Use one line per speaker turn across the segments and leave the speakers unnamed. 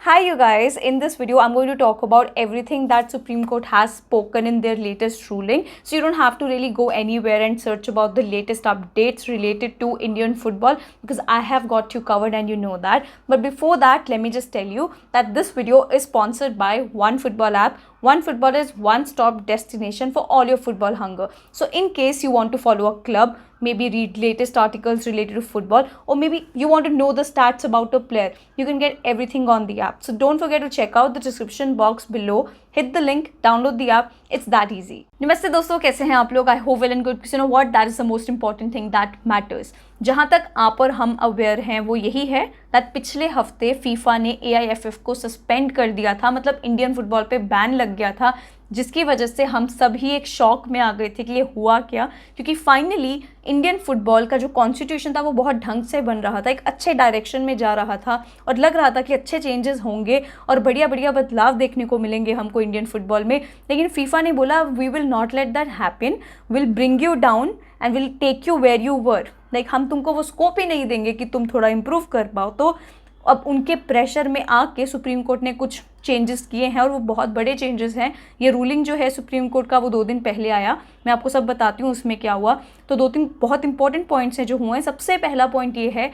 Hi you guys, in this video I'm going to talk about everything that Supreme Court has spoken in their latest ruling. So you don't have to really go anywhere and search about the latest updates related to Indian football because I have got you covered and you know that. But before that, let me just tell you that this video is sponsored by OneFootball app. OneFootball is one-stop destination for all your football hunger. So in case you want to follow a club, maybe read latest articles related to football, or maybe you want to know the stats about a player, you can get everything on the app. So don't forget to check out the description box below, hit the link, download the app. It's that easy. नमस्ते दोस्तों, कैसे हैं आप लोग? I hope well and good. You know what? That is the most important thing that matters. जहाँ तक आप और हम अवेयर हैं वो यही है that पिछले हफ्ते फीफा ने AIFF को सस्पेंड कर दिया था, मतलब इंडियन फुटबॉल पे बैन लग गया था, जिसकी वजह से हम सभी एक शॉक में आ गए थे कि ये हुआ क्या, क्योंकि फाइनली इंडियन फुटबॉल का जो कॉन्स्टिट्यूशन था वो बहुत ढंग से बन रहा था, एक अच्छे डायरेक्शन में जा रहा था और लग रहा था कि अच्छे चेंजेस होंगे और बढ़िया बढ़िया बदलाव देखने को मिलेंगे हमको इंडियन फुटबॉल में। लेकिन फीफा ने बोला we will not let that happen, will bring you down and will take you where you were. Like हम तुमको वो स्कोप ही नहीं देंगे कि तुम थोड़ा इम्प्रूव कर पाओ। तो अब उनके प्रेशर में आके सुप्रीम कोर्ट ने कुछ चेंजेस किए हैं और वो बहुत बड़े चेंजेस हैं। ये रूलिंग जो है सुप्रीम कोर्ट का वो 2 दिन पहले आया, मैं आपको सब बताती हूँ उसमें क्या हुआ। तो 2-3 बहुत इंपॉर्टेंट पॉइंट्स हैं जो हुए हैं। सबसे पहला पॉइंट ये है,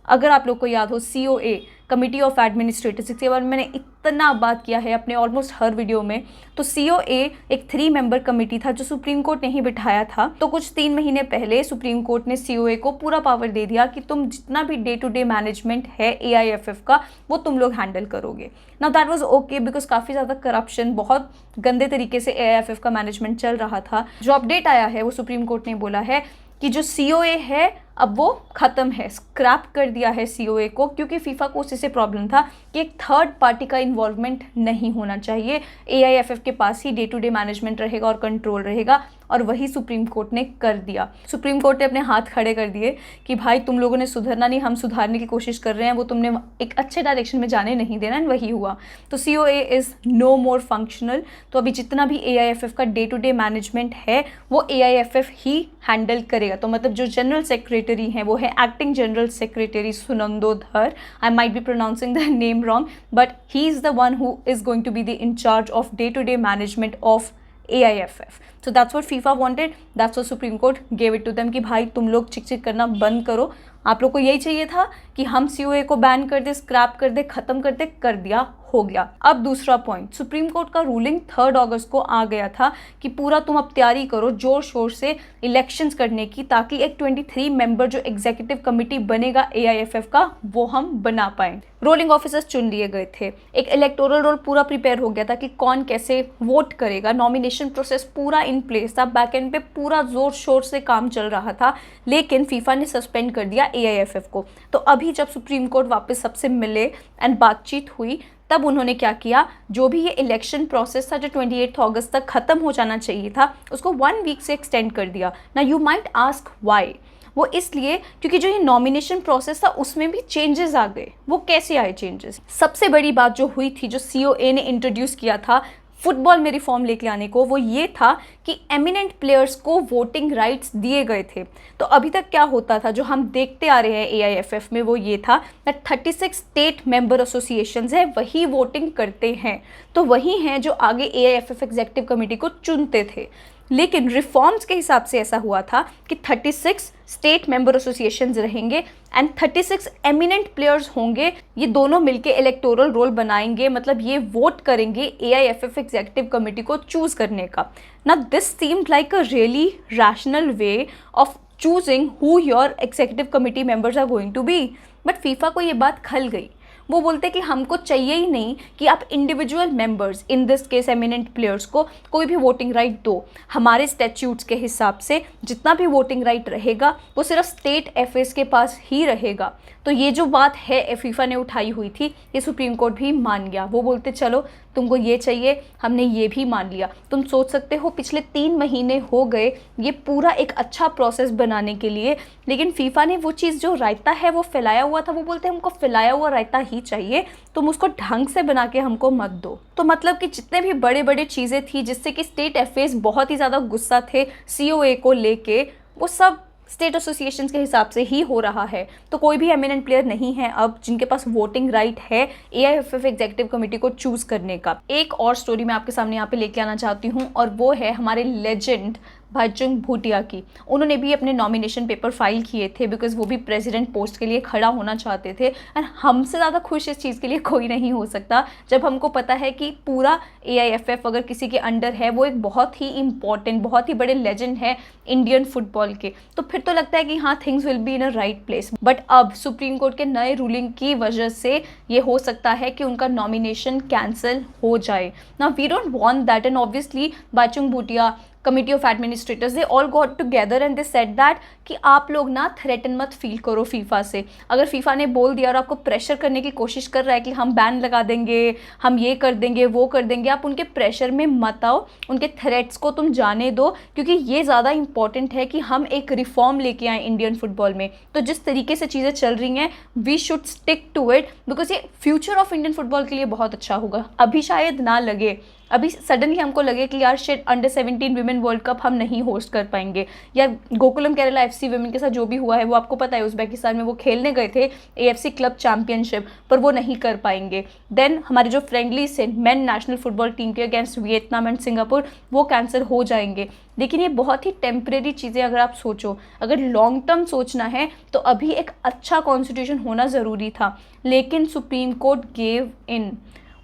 अगर आप लोग को याद हो COA कमिटी ऑफ एडमिनिस्ट्रेटर्स, इसके बारे में मैंने इतना बात किया है अपने ऑलमोस्ट हर वीडियो में। तो COA एक 3 मेंबर कमेटी था जो सुप्रीम कोर्ट ने ही बिठाया था। तो कुछ 3 महीने पहले सुप्रीम कोर्ट ने COA को पूरा पावर दे दिया कि तुम जितना भी डे टू डे मैनेजमेंट है AIFF का वो तुम लोग हैंडल करोगे। Now that was okay because काफ़ी ज़्यादा करप्शन, बहुत गंदे तरीके से AIFF का मैनेजमेंट चल रहा था। जो अपडेट आया है वो सुप्रीम कोर्ट ने बोला है कि जो COA है अब वो ख़त्म है, स्क्रैप कर दिया है COA को, क्योंकि फीफा को उसी से प्रॉब्लम था कि एक थर्ड पार्टी का इन्वॉल्वमेंट नहीं होना चाहिए। AIFF के पास ही डे टू डे मैनेजमेंट रहेगा और कंट्रोल रहेगा, और वही सुप्रीम कोर्ट ने कर दिया। सुप्रीम कोर्ट ने अपने हाथ खड़े कर दिए कि भाई तुम लोगों ने सुधरना नहीं, हम सुधारने की कोशिश कर रहे हैं, वो तुमने एक अच्छे डायरेक्शन में जाने नहीं देना, एंड वही हुआ। तो COA is no more functional. तो अभी जितना भी AIFF का डे टू डे मैनेजमेंट है वो AIFF ही हैंडल करेगा। तो मतलब जो जनरल सेक्रेटरी हैं वो है acting general secretary Sunando Dhar. I might be pronouncing the name wrong, but he is the one who is going to be the in charge of day to day management of AIFF. So that's what FIFA wanted, that's what Supreme Court gave it to them कि भाई तुम लोग चिक चिक करना बंद करो। आप लोग को यही चाहिए था कि हम COA को बैन कर दे, स्क्रैप कर दे, ख़त्म कर दे, कर दिया, हो गया। अब दूसरा पॉइंट, सुप्रीम कोर्ट का रूलिंग 3 अगस्त को आ गया था कि पूरा तुम अब तैयारी करो जोर शोर से इलेक्शंस करने की, ताकि एक 23 मेंबर जो एग्जीक्यूटिव कमिटी बनेगा AIFF का वो हम बना पाएँ। रोलिंग ऑफिसर्स चुन लिए गए थे, एक इलेक्टोरल रोल पूरा प्रिपेयर हो गया था कि कौन कैसे वोट करेगा, नॉमिनेशन प्रोसेस पूरा इन प्लेस था, बैकएंड पे पूरा जोर शोर से काम चल रहा था। लेकिन फीफा ने सस्पेंड कर दिया AIFF को। तो अभी जब सुप्रीम कोर्ट वापस सबसे मिले एंड बातचीत हुई, तब उन्होंने क्या किया, जो भी ये इलेक्शन प्रोसेस था जो 28 अगस्त तक ख़त्म हो जाना चाहिए था उसको 1 वीक से एक्सटेंड कर दिया। ना यू माइट आस्क वाई, वो इसलिए क्योंकि जो ये नॉमिनेशन प्रोसेस था उसमें भी चेंजेस आ गए। वो कैसे आए चेंजेस? सबसे बड़ी बात जो हुई थी, जो COA ने इंट्रोड्यूस किया था फुटबॉल में रिफॉर्म लेके आने को, वो ये था कि एमिनेंट प्लेयर्स को वोटिंग राइट्स दिए गए थे। तो अभी तक क्या होता था, जो हम देखते आ रहे हैं AIFF में, वो ये था दैट 36 स्टेट मेंबर एसोसिएशंस है वही वोटिंग करते हैं। तो वही हैं जो आगे AIFF एग्जीक्यूटिव कमेटी को चुनते थे। लेकिन रिफॉर्म्स के हिसाब से ऐसा हुआ था कि 36 स्टेट मेंबर एसोसिएशंस रहेंगे एंड 36 एमिनेंट प्लेयर्स होंगे। ये दोनों मिलके इलेक्टोरल रोल बनाएंगे, मतलब ये वोट करेंगे AIFF एग्जीक्यूटिव कमेटी को चूज करने का। ना this seemed like a really rational way of choosing who your executive committee members are going to be. But FIFA को ये बात खल गई। वो बोलते कि हमको चाहिए ही नहीं कि आप individual members, in this case eminent players को कोई भी वोटिंग राइट दो। हमारे स्टैट्यूट्स के हिसाब से जितना भी वोटिंग राइट रहेगा वो सिर्फ स्टेट FAs के पास ही रहेगा। तो ये जो बात है फीफा ने उठाई हुई थी, ये सुप्रीम कोर्ट भी मान गया। वो बोलते चलो तुमको ये चाहिए, हमने ये भी मान लिया। तुम सोच सकते हो पिछले 3 महीने हो गए ये पूरा एक अच्छा प्रोसेस बनाने के लिए, लेकिन फीफा ने वो चीज़ जो रायता है वो फैलाया हुआ था, वो बोलते हमको फैलाया हुआ रायता ही चाहिए, तुम उसको ढंग से बना के हमको मत दो। तो मतलब कि जितने भी बड़े बड़े चीज़ें थी जिससे कि स्टेट FAs बहुत ही ज़्यादा गुस्सा थे COA को लेके, वो सब स्टेट एसोसिएशंस के हिसाब से ही हो रहा है। तो कोई भी एमिनेंट प्लेयर नहीं है अब जिनके पास वोटिंग राइट है AIFF एग्जीक्यूटिव कमेटी को चूज करने का। एक और स्टोरी मैं आपके सामने यहाँ पे लेके आना चाहती हूँ और वो है हमारे लेजेंड भाईचुंग भूटिया की। उन्होंने भी अपने नॉमिनेशन पेपर फाइल किए थे बिकॉज वो भी प्रेसिडेंट पोस्ट के लिए खड़ा होना चाहते थे। एंड हमसे ज़्यादा खुश इस चीज़ के लिए कोई नहीं हो सकता जब हमको पता है कि पूरा AIFF अगर किसी के अंडर है वो एक बहुत ही इंपॉर्टेंट, बहुत ही बड़े लेजेंड है इंडियन फुटबॉल के। तो फिर तो लगता है कि हाँ, things will be in a right place. But अब सुप्रीम कोर्ट के नए रूलिंग की वजह से ये हो सकता है कि उनका नॉमिनेशन कैंसिल हो जाए। Now we don't want that and obviously Bhaichung Bhutia, committee of administrators, they all got together and they said that कि आप लोग ना थ्रेटन मत फील करो फीफा से। अगर फीफा ने बोल दिया और आपको प्रेशर करने की कोशिश कर रहा है कि हम बैन लगा देंगे, हम ये कर देंगे, वो कर देंगे, आप उनके प्रेशर में मत आओ, उनके थ्रेट्स को तुम जाने दो, क्योंकि ये ज़्यादा इंपॉर्टेंट है कि हम एक रिफॉर्म लेके आए इंडियन फुटबॉल में। तो जिस तरीके से चीज़ें चल रही हैं we should stick to it because ये फ्यूचर ऑफ इंडियन फुटबॉल के लिए बहुत अच्छा होगा। अभी शायद ना लगे, अभी सडनली हमको लगे कि यार shit, under 17 women world cup हम नहीं होस्ट कर पाएंगे, या गोकुलम केरला FC विमेन के साथ जो भी हुआ है वो आपको पता है, उज़्बेकिस्तान में वो खेलने गए थे AFC क्लब चैंपियनशिप पर वो नहीं कर पाएंगे। देन हमारे जो फ्रेंडलीज थे मेन नेशनल फुटबॉल टीम के अगेंस्ट वियतनाम एंड सिंगापुर, वो कैंसिल हो जाएंगे। लेकिन ये बहुत ही टेम्परेरी चीज़ें अगर आप सोचो, अगर लॉन्ग टर्म सोचना है तो अभी एक अच्छा कॉन्स्टिट्यूशन होना ज़रूरी था। लेकिन सुप्रीम कोर्ट गेव इन,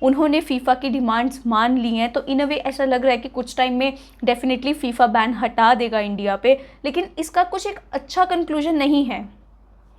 उन्होंने फीफा की डिमांड्स मान ली हैं। तो इन अ वे ऐसा लग रहा है कि कुछ टाइम में डेफिनेटली फीफा बैन हटा देगा इंडिया पे, लेकिन इसका कुछ एक अच्छा कंक्लूजन नहीं है।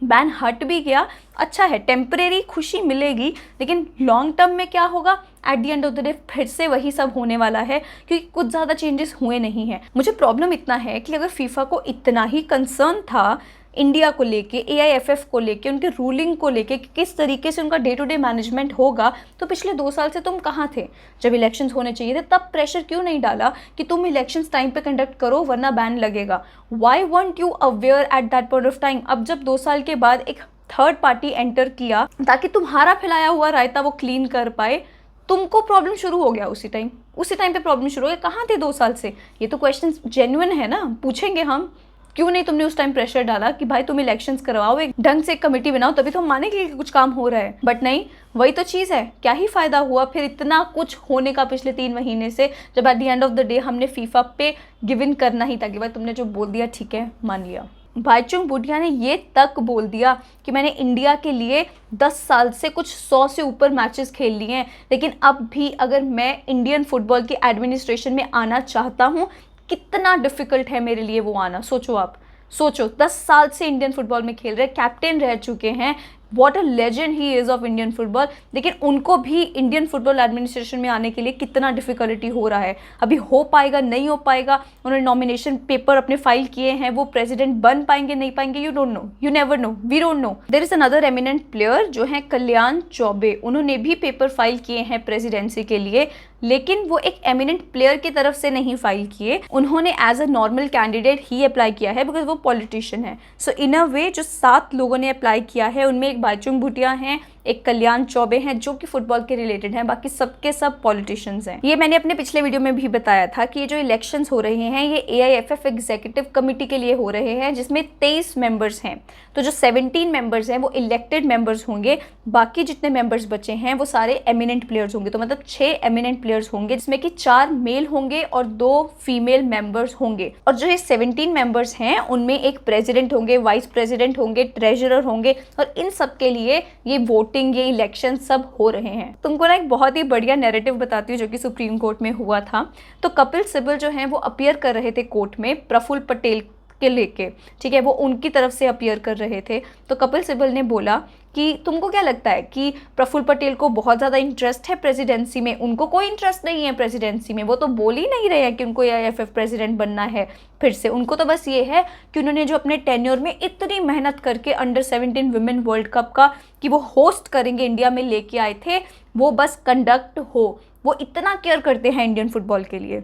बैन हट भी गया, अच्छा है, टेम्परेरी खुशी मिलेगी, लेकिन लॉन्ग टर्म में क्या होगा, at the end of the day फिर से वही सब होने वाला है क्योंकि कुछ ज़्यादा चेंजेस हुए नहीं हैं। मुझे प्रॉब्लम इतना है कि अगर फीफा को इतना ही कंसर्न था इंडिया को लेके, AIFF को लेके, उनके रूलिंग को लेके कि किस तरीके से उनका डे टू डे मैनेजमेंट होगा, तो पिछले 2 साल से तुम कहाँ थे? जब इलेक्शंस होने चाहिए थे तब प्रेशर क्यों नहीं डाला कि तुम इलेक्शंस टाइम पे कंडक्ट करो वरना बैन लगेगा? Why weren't you aware at that point of time? अब जब 2 साल के बाद एक थर्ड पार्टी एंटर किया ताकि तुम्हारा फैलाया हुआ रायता वो क्लीन कर पाए, तुमको प्रॉब्लम शुरू हो गया उसी टाइम पे प्रॉब्लम शुरू हो गया। कहाँ थे 2 साल से? ये तो क्वेश्चन जेन्युइन है ना, पूछेंगे हम, क्यों नहीं तुमने उस टाइम प्रेशर डाला कि भाई तुम इलेक्शंस करवाओ, एक ढंग से एक कमेटी बनाओ, तभी तो हम मानेंगे कि कुछ काम हो रहा है। बट नहीं, वही तो चीज़ है, क्या ही फायदा हुआ फिर इतना कुछ होने का पिछले 3 महीने से, जब eight the end of the day हमने फीफा पे गिव इन करना ही था कि भाई तुमने जो बोल दिया ठीक है, मान लिया। भाईचुंग भूटिया ने ये तक बोल दिया कि मैंने इंडिया के लिए 10 साल से कुछ 100 से ऊपर मैचेस खेल लिए हैं, लेकिन अब भी अगर मैं इंडियन फुटबॉल की एडमिनिस्ट्रेशन में आना चाहता हूँ, कितना डिफिकल्ट है मेरे लिए वो आना। सोचो, आप सोचो, 10 साल से इंडियन फुटबॉल में खेल रहे, कैप्टन रह चुके हैं, what a legend he is of Indian football, लेकिन उनको भी इंडियन फुटबॉल एडमिनिस्ट्रेशन में आने के लिए कितना डिफिकल्टी हो रहा है। अभी हो पाएगा, नहीं हो पाएगा, उन्होंने नॉमिनेशन पेपर अपने फाइल किए हैं, वो प्रेसिडेंट बन पाएंगे, नहीं पाएंगे, you don't know, you never know, we don't know. There is another eminent player जो है कल्याण चौबे, उन्होंने भी पेपर फाइल किए हैं प्रेसिडेंसी के लिए, लेकिन वो एक एमिनेंट प्लेयर की तरफ से नहीं फाइल किए, उन्होंने एज अ नॉर्मल कैंडिडेट ही अप्लाई किया है बिकॉज वो पॉलिटिशियन है। सो इन अ वे जो 7 लोगों ने अप्लाई किया है उनमें एक भाईचुंग भूटिया हैं, एक कल्याण चौबे हैं जो कि फुटबॉल के रिलेटेड हैं, बाकी सबके सब पॉलिटिशियंस हैं। ये मैंने अपने पिछले वीडियो में भी बताया था कि ये जो इलेक्शंस हो रहे हैं ये AIFF एग्जीक्यूटिव कमेटी के लिए हो रहे हैं जिसमें 23 मेंबर्स हैं। तो जो 17 मेंबर्स हैं वो इलेक्टेड मेंबर्स होंगे, बाकी जितने मेंबर्स बचे हैं वो सारे एमिनेंट प्लेयर्स होंगे। तो मतलब 6 एमिनेंट प्लेयर्स होंगे जिसमें कि 4 मेल होंगे और 2 फीमेल मेंबर्स होंगे। और जो ये 17 मेंबर्स हैं उनमें एक प्रेसिडेंट होंगे, वाइस प्रेसिडेंट होंगे, ट्रेजरर होंगे, और इन सब के लिए ये वोटिंग, ये इलेक्शन सब हो रहे हैं। तुमको ना एक बहुत ही बढ़िया नैरेटिव बताती हूँ जो कि सुप्रीम कोर्ट में हुआ था। तो कपिल सिब्बल जो हैं वो अपीयर कर रहे थे कोर्ट में प्रफुल्ल पटेल के लेके, ठीक है, वो उनकी तरफ से अपीयर कर रहे थे। तो कपिल सिब्बल ने बोला कि तुमको क्या लगता है कि प्रफुल्ल पटेल को बहुत ज़्यादा इंटरेस्ट है प्रेसिडेंसी में? उनको कोई इंटरेस्ट नहीं है प्रेसिडेंसी में, वो तो बोल ही नहीं रहे हैं कि उनको AIFF प्रेसिडेंट बनना है फिर से। उनको तो बस ये है कि उन्होंने जो अपने टेन्योर में इतनी मेहनत करके अंडर 17 विमेन वर्ल्ड कप का कि वो होस्ट करेंगे इंडिया में लेके आए थे, वो बस कंडक्ट हो, वो इतना केयर करते हैं इंडियन फुटबॉल के लिए।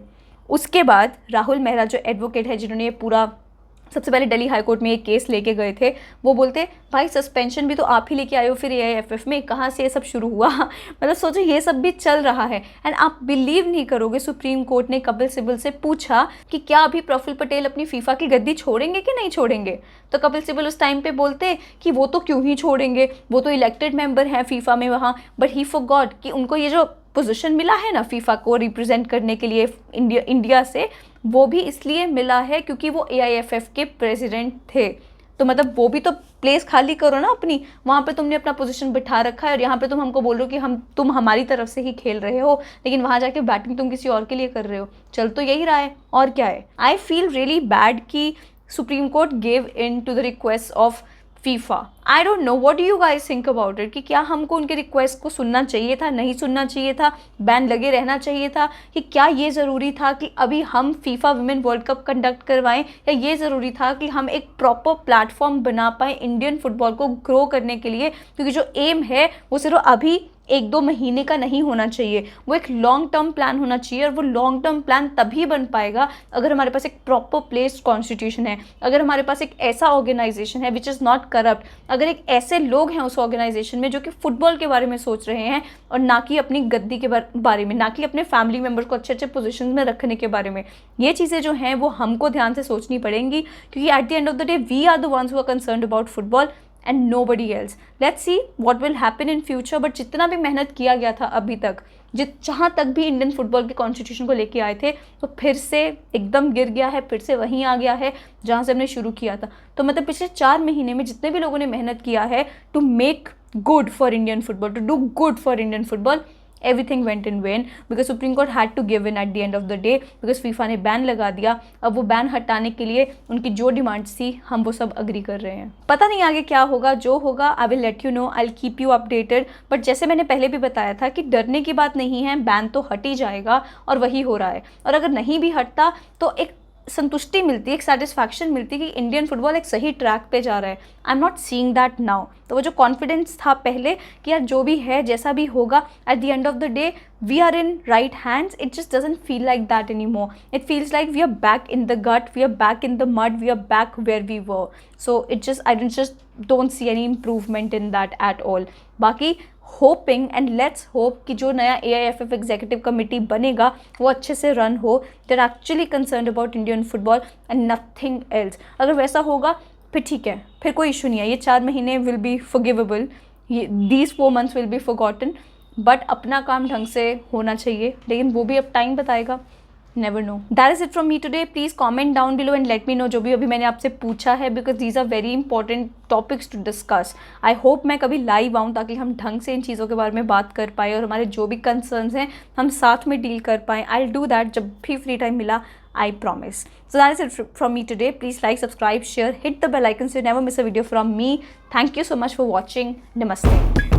उसके बाद राहुल मेहरा जो एडवोकेट है, जिन्होंने ये पूरा सबसे पहले दिल्ली हाई कोर्ट में एक केस लेके गए थे। वो बोलते भाई सस्पेंशन भी तो आप ही लेके आए हो फिर AIFF में, कहाँ से ये सब शुरू हुआ मतलब सोचो ये सब भी चल रहा है। एंड आप बिलीव नहीं करोगे, सुप्रीम कोर्ट ने कपिल सिब्बल से पूछा कि क्या अभी प्रफुल्ल पटेल अपनी फीफा की गद्दी छोड़ेंगे कि नहीं छोड़ेंगे। तो कपिल सिब्बल उस टाइम पे बोलते कि वो तो क्यों ही छोड़ेंगे, वो तो इलेक्टेड मेंबर हैं फीफा में वहाँ। बट ही फॉरगॉट कि उनको ये जो पोजीशन मिला है ना फीफा को रिप्रेजेंट करने के लिए इंडिया से, वो भी इसलिए मिला है क्योंकि वो AIFF के प्रेसिडेंट थे। तो मतलब वो भी तो प्लेस खाली करो ना अपनी, वहाँ पे तुमने अपना पोजीशन बिठा रखा है और यहाँ पे तुम हमको बोल रहे हो कि तुम हमारी तरफ से ही खेल रहे हो, लेकिन वहाँ जाके बैटिंग तुम किसी और के लिए कर रहे हो। चल तो यही रहा है और क्या है। आई फील रियली बैड कि supreme court gave in to the request of FIFA. I don't know what do you guys think about it, कि क्या हमको उनके रिक्वेस्ट को सुनना चाहिए था, नहीं सुनना चाहिए था, बैन लगे रहना चाहिए था, कि क्या ये ज़रूरी था कि अभी हम FIFA women world cup conduct करवाएं, या ये ज़रूरी था कि हम एक प्रॉपर प्लेटफॉर्म बना पाएँ इंडियन फुटबॉल को ग्रो करने के लिए, क्योंकि जो एम है वो सिर्फ अभी 1-2 महीने का नहीं होना चाहिए, वो एक लॉन्ग टर्म प्लान होना चाहिए। और वो लॉन्ग टर्म प्लान तभी बन पाएगा अगर हमारे पास एक प्रॉपर प्लेस्ड कॉन्स्टिट्यूशन है, अगर हमारे पास एक ऐसा ऑर्गेनाइजेशन है विच इज़ नॉट करप्ट, अगर एक ऐसे लोग हैं उस ऑर्गेनाइजेशन में जो कि फुटबॉल के बारे में सोच रहे हैं और ना कि अपनी गद्दी के बारे में, ना कि अपने फैमिली मेम्बर्स को अच्छे अच्छे पोजिशन में रखने के बारे में। ये चीज़ें जो हैं वो हमको ध्यान से सोचनी पड़ेंगी, क्योंकि at the end of the day we are the ones who are concerned about football and nobody else. Let's see what will happen in future. But जितना भी मेहनत किया गया था अभी तक, जहाँ तक भी इंडियन फुटबॉल के कॉन्स्टिट्यूशन को लेके आए थे, तो फिर से एकदम गिर गया है, फिर से वहीं आ गया है जहाँ से हमने शुरू किया था। तो मतलब पिछले 4 महीने में जितने भी लोगों ने मेहनत किया है to make good for Indian football, to do good for Indian football, everything went in vain because Supreme Court had to give in at the end of the day because FIFA ने ban लगा दिया। अब वो ban हटाने के लिए उनकी जो डिमांड्स थी हम वो सब अग्री कर रहे हैं। पता नहीं आगे क्या होगा, जो होगा I will let you know, I will keep you updated. But जैसे मैंने पहले भी बताया था कि डरने की बात नहीं है, बैन तो हट ही जाएगा और वही हो रहा है। और अगर नहीं भी हटता तो एक संतुष्टि मिलती है, एक सेटिस्फैक्शन मिलती है कि इंडियन फुटबॉल एक सही ट्रैक पे जा रहा है। I am not seeing that now. तो वो जो कॉन्फिडेंस था पहले कि यार जो भी है जैसा भी होगा at the end of the day we are in right hands, it just doesn't feel like that any more. It feels like we are back in the gut, we are back in the mud, we are back where we were. So it just I don't see any improvement in that at all. बाकी hoping and let's hope कि जो नया AIFF executive committee बनेगा वो अच्छे से run हो, there actually concerned about Indian football and nothing else. अगर वैसा होगा फिर ठीक है, फिर कोई इशू नहीं है। ये 4 महीने विल बी फॉरगिवेबल, ये these 4 months will be forgotten. But अपना काम ढंग से होना चाहिए, लेकिन वो भी अब टाइम बताएगा। Never know. That is it from me today. Please comment down below and let me know जो भी अभी मैंने आपसे पूछा है, because these are very important topics to discuss. I hope मैं कभी लाइव आऊँ ताकि हम ढंग से इन चीज़ों के बारे में बात कर पाए और हमारे जो भी कंसर्न्स हैं हम साथ में डील कर पाएँ। आई विल डू दैट जब भी फ्री टाइम मिला, I promise. So that is it from me today. Please like, subscribe, share, hit the bell icon so you never miss a video from me. Thank you so much for watching. Namaste.